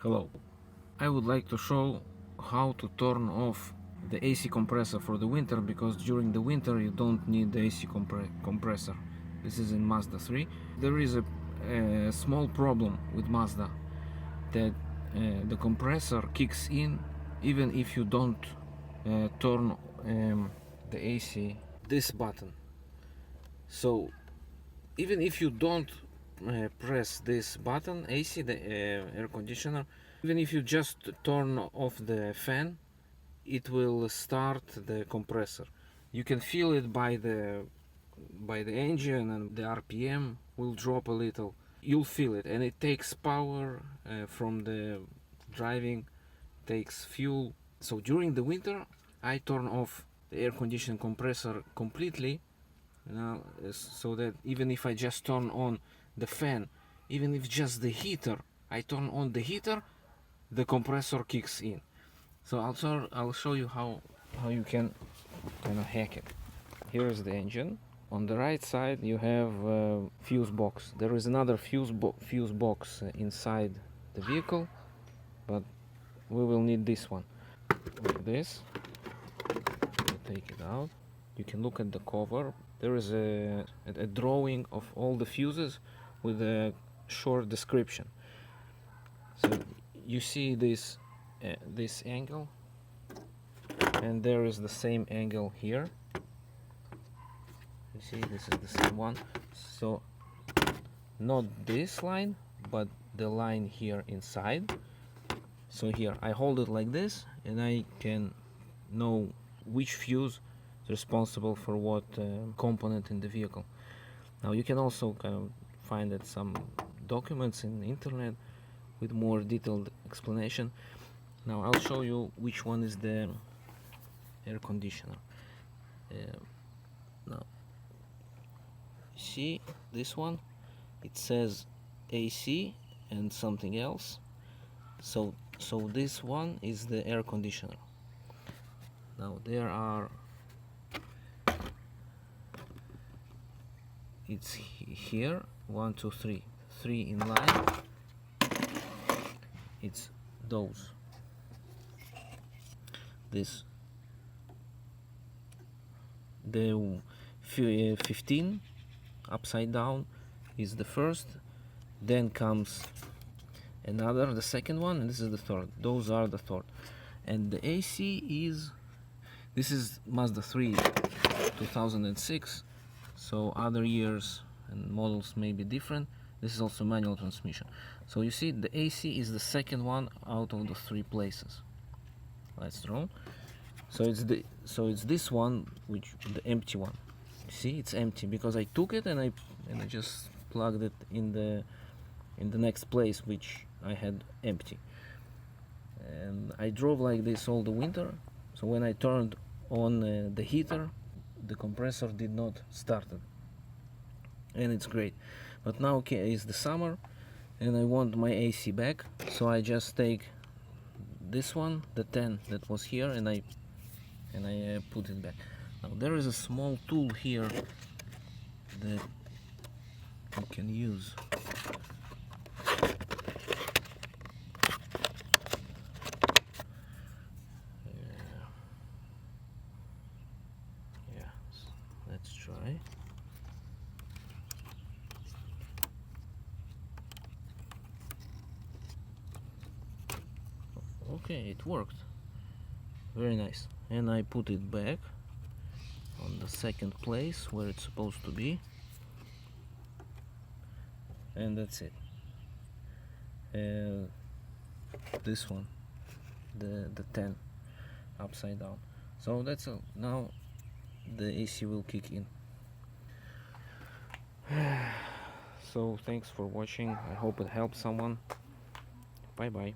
Hello. I would like to show how to turn off the AC compressor for the winter, because during the winter you don't need the AC compressor. This is in Mazda 3. There is a small problem with Mazda, that the compressor kicks in even if you don't turn the AC, this button. So even if you don't press this button, AC, the air conditioner, even if you just turn off the fan, it will start the compressor. You can feel it by the engine, and the RPM will drop a little. You'll feel it, and it takes power from the driving, takes fuel. So during the winter I turn off the air conditioning compressor completely, so that even if I just turn on the fan, even if just the heater, I turn on the heater, the compressor kicks in. So I'll show you how you can kind of hack it. Here is the engine. On the right side you have a fuse box. There is another fuse box inside the vehicle, but we will need this one. Like this. You take it out. You can look at the cover. There is a drawing of all the fuses with a short description. So you see this angle, and there is the same angle here. You see, this is the same one. So not this line, but the line here inside. So here I hold it like this, and I can know which fuse is responsible for what component in the vehicle. Now you can also kind of find that some documents in the internet with more detailed explanation. Now I'll show you which one is the air conditioner. Now see this one, it says AC and something else. So this one is the air conditioner. Now there are, it's here 1 2 3 in line. It's those. This, the 15 upside down is the first, then comes another, the second one, and this is the third. Those are the third. And the AC is, this is Mazda 3 2006, so other years and models may be different. This is also manual transmission. So you see, the AC is the second one out of the 3 places. Let's draw. So it's this one, which the empty one. See, it's empty because I took it and I just plugged it in the next place, which I had empty. And I drove like this all the winter. So when I turned on the heater, the compressor did not start it, and it's great. But now it's the summer and I want my AC back, so I just take this one, the 10 that was here, and I put it back. Now there is a small tool here that you can use. Yeah, let's try. Okay, it worked. Very nice. And I put it back on the second place where it's supposed to be, and that's it. This one, the 10 upside down. So that's all. Now the AC will kick in. So thanks for watching. I hope it helps someone. Bye bye.